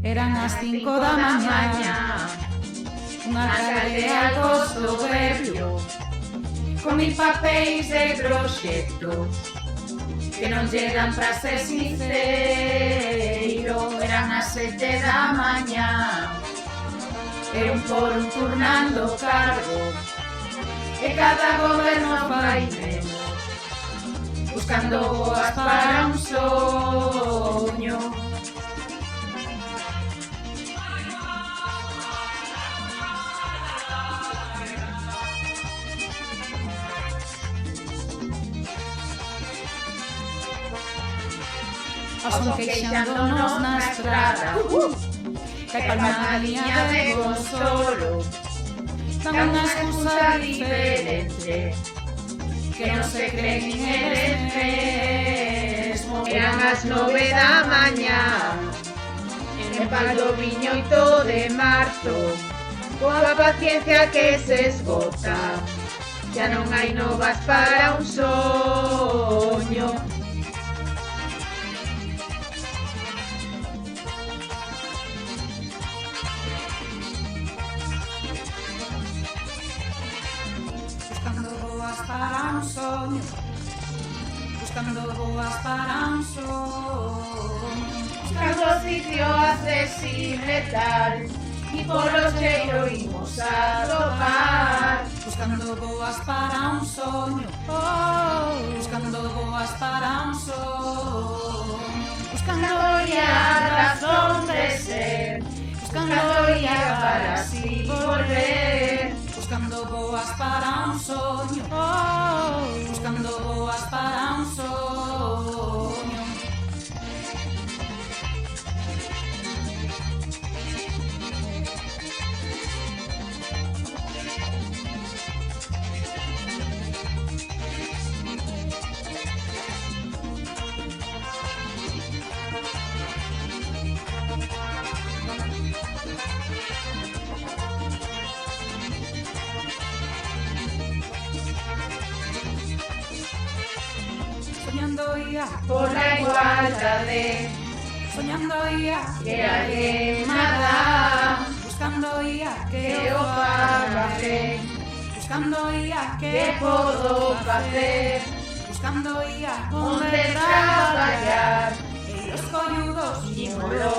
Eran as 5 da mañá. Unha alcalde algo soberbio, con 1000 papéis de proxecto que non lle dan pra ser sincero. Eran as 7 da mañá, e un por un turnando cargo, e cada goberno fai menos, buscando boas para un soño. Son queixándonos na estrada, que hai palma na liña de consolo, dan unha excusa diferente, que non se creen nin eles mesmos. Eran as 9 da mañá, en Valdoviño 8 de marzo, coa paciencia que se esgota, xa non hai novas para un soño. Buscando boas para un soño, buscando boas para un soño, Buscando sitio accesible tal, y polo cheiro imos a tocar. buscando boas para un soño, buscando boas para un soño, buscando Buscando a razón de ser, buscando para así volver. buscando boas para un soño, buscando boas para un soño. Soñando ia Por la igualdade soñando ia que alguén me dá, buscando ia que o faga ben, buscando ia que podo facer, buscando ia onde traballar, e os colludos ímolo